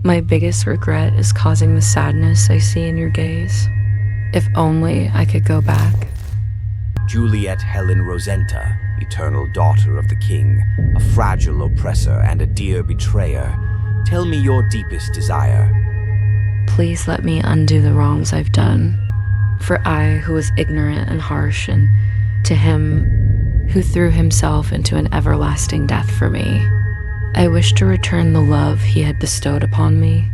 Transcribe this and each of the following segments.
My biggest regret is causing the sadness I see in your gaze. If only I could go back. Juliet Helen Rosenta, eternal daughter of the king, a fragile oppressor and a dear betrayer, tell me your deepest desire. Please let me undo the wrongs I've done. For I, who was ignorant and harsh, and to him who threw himself into an everlasting death for me, I wish to return the love he had bestowed upon me.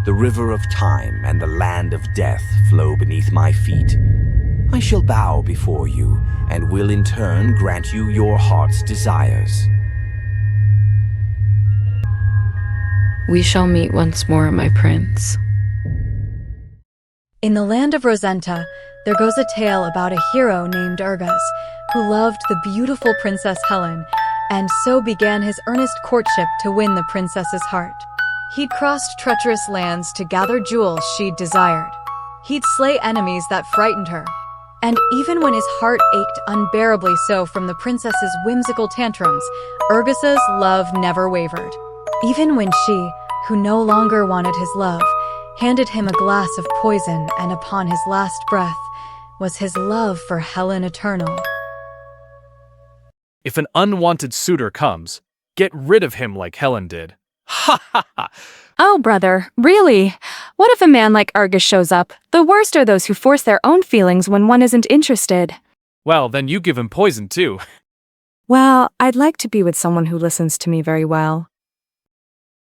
The river of time and the land of death flow beneath my feet. I shall bow before you, and will in turn grant you your heart's desires. We shall meet once more, my prince. In the land of Rosenta, there goes a tale about a hero named Urgus, who loved the beautiful Princess Helen, and so began his earnest courtship to win the princess's heart. He'd crossed treacherous lands to gather jewels she'd desired. He'd slay enemies that frightened her. And even when his heart ached unbearably so from the princess's whimsical tantrums, Urgus's love never wavered. Even when she, who no longer wanted his love, handed him a glass of poison, and upon his last breath was his love for Helen eternal. If an unwanted suitor comes, get rid of him like Helen did. Ha ha ha! Oh, brother, really? What if a man like Argus shows up? The worst are those who force their own feelings when one isn't interested. Well, then you give him poison too. Well, I'd like to be with someone who listens to me very well.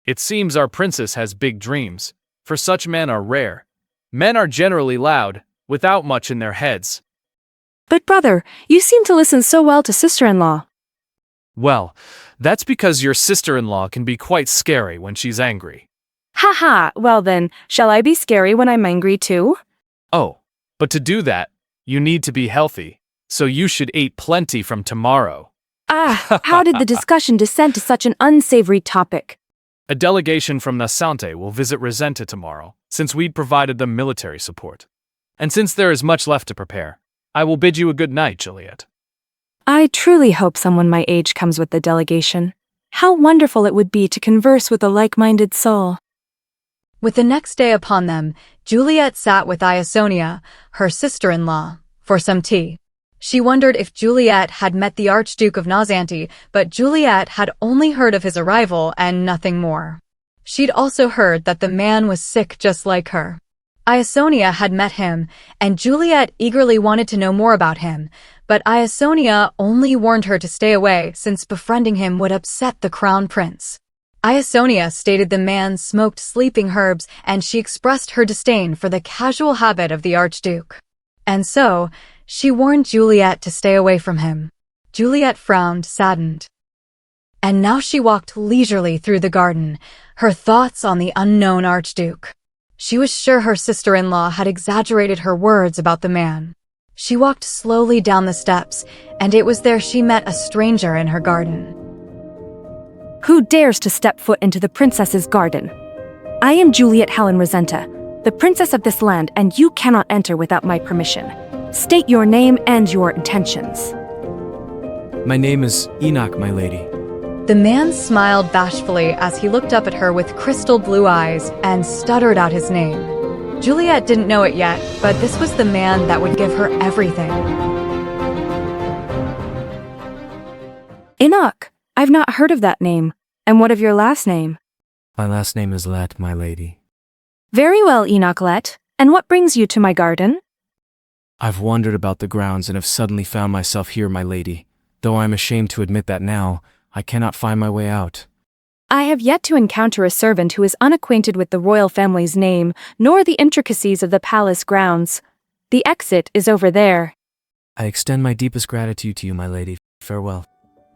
It seems our princess has big dreams, for such men are rare. Men are generally loud, without much in their heads. But brother, you seem to listen so well to sister-in-law. Well, that's because your sister-in-law can be quite scary when she's angry. Ha ha, well then, shall I be scary when I'm angry too? Oh, but to do that, you need to be healthy, so you should eat plenty from tomorrow. Ah, how did the discussion descend to such an unsavory topic? A delegation from Nasante will visit Rosenta tomorrow, since we'd provided them military support. And since there is much left to prepare, I will bid you a good night, Juliet. I truly hope someone my age comes with the delegation. How wonderful it would be to converse with a like-minded soul. With the next day upon them, Juliet sat with Iasonia, her sister-in-law, for some tea. She wondered if Juliet had met the Archduke of Nazanti, but Juliet had only heard of his arrival and nothing more. She'd also heard that the man was sick just like her. Iasonia had met him, and Juliet eagerly wanted to know more about him, but Iasonia only warned her to stay away since befriending him would upset the crown prince. Iasonia stated the man smoked sleeping herbs, and she expressed her disdain for the casual habit of the Archduke. And so, she warned Juliet to stay away from him. Juliet frowned, saddened. And now she walked leisurely through the garden, her thoughts on the unknown Archduke. She was sure her sister-in-law had exaggerated her words about the man. She walked slowly down the steps, and it was there she met a stranger in her garden. Who dares to step foot into the princess's garden? I am Juliet Helen Rosenta, the princess of this land, and you cannot enter without my permission. State your name and your intentions. My name is Enoch, my lady. The man smiled bashfully as he looked up at her with crystal blue eyes and stuttered out his name. Juliet didn't know it yet, but this was the man that would give her everything. Enoch, I've not heard of that name. And what of your last name? My last name is Let, my lady. Very well, Enoch Let. And what brings you to my garden? I've wandered about the grounds and have suddenly found myself here, my lady. Though I am ashamed to admit that now, I cannot find my way out. I have yet to encounter a servant who is unacquainted with the royal family's name, nor the intricacies of the palace grounds. The exit is over there. I extend my deepest gratitude to you, my lady. Farewell.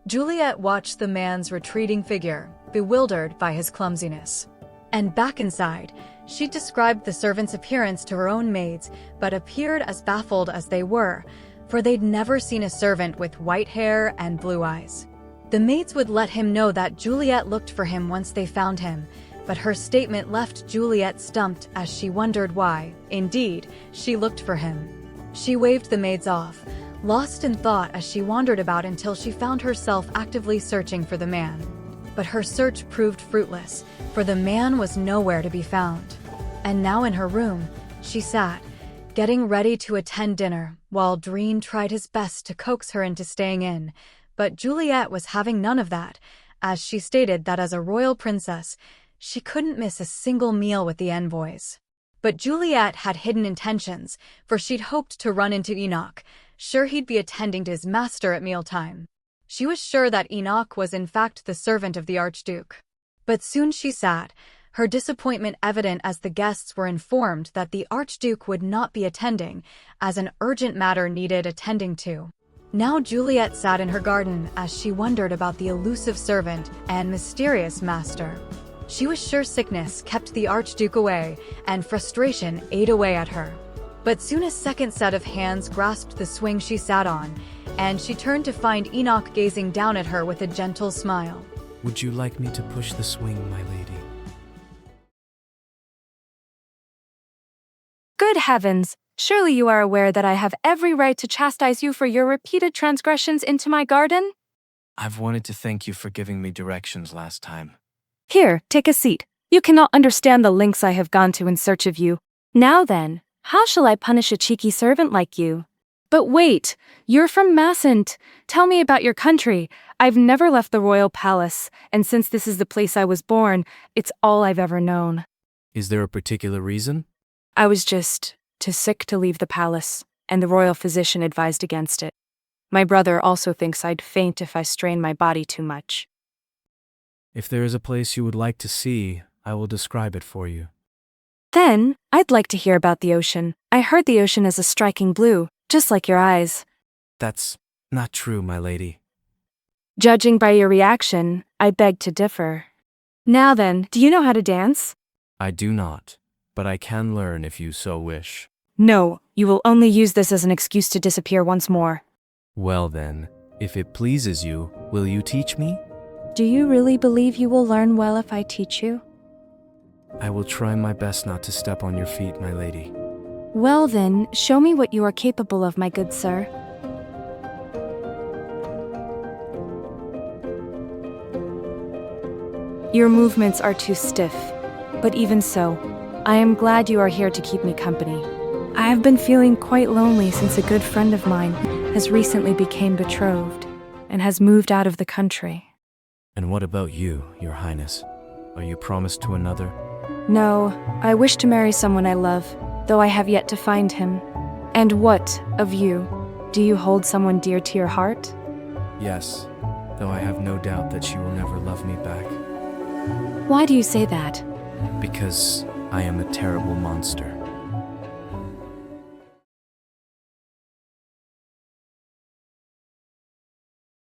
Juliet watched the man's retreating figure, bewildered by his clumsiness. And back inside, she described the servant's appearance to her own maids, but appeared as baffled as they were, for they'd never seen a servant with white hair and blue eyes. The maids would let him know that Juliet looked for him once they found him, but her statement left Juliet stumped as she wondered why, indeed, she looked for him. She waved the maids off, lost in thought as she wandered about until she found herself actively searching for the man. But her search proved fruitless, for the man was nowhere to be found. And now in her room, she sat, getting ready to attend dinner, while Dreen tried his best to coax her into staying in. But Juliet was having none of that, as she stated that as a royal princess, she couldn't miss a single meal with the envoys. But Juliet had hidden intentions, for she'd hoped to run into Enoch, sure he'd be attending to his master at mealtime. She was sure that Enoch was in fact the servant of the Archduke. But soon she sat, her disappointment evident as the guests were informed that the Archduke would not be attending, as an urgent matter needed attending to. Now Juliet sat in her garden as she wondered about the elusive servant and mysterious master. She was sure sickness kept the Archduke away, and frustration ate away at her. But soon a second set of hands grasped the swing she sat on, and she turned to find Enoch gazing down at her with a gentle smile. Would you like me to push the swing, my lady? Good heavens! Surely you are aware that I have every right to chastise you for your repeated transgressions into my garden? I've wanted to thank you for giving me directions last time. Here, take a seat. You cannot understand the lengths I have gone to in search of you. Now then, how shall I punish a cheeky servant like you? But wait, you're from Massent. Tell me about your country. I've never left the royal palace, and since this is the place I was born, it's all I've ever known. Is there a particular reason? I was just too sick to leave the palace, and the royal physician advised against it. My brother also thinks I'd faint if I strain my body too much. If there is a place you would like to see, I will describe it for you. Then, I'd like to hear about the ocean. I heard the ocean is a striking blue, just like your eyes. That's not true, my lady. Judging by your reaction, I beg to differ. Now then, do you know how to dance? I do not, but I can learn if you so wish. No, you will only use this as an excuse to disappear once more. Well then, if it pleases you, will you teach me? Do you really believe you will learn well if I teach you? I will try my best not to step on your feet, my lady. Well then, show me what you are capable of, my good sir. Your movements are too stiff, but even so, I am glad you are here to keep me company. I have been feeling quite lonely since a good friend of mine has recently become betrothed and has moved out of the country. And what about you, your highness? Are you promised to another? No, I wish to marry someone I love, though I have yet to find him. And what of you? Do you hold someone dear to your heart? Yes, though I have no doubt that she will never love me back. Why do you say that? Because I am a terrible monster.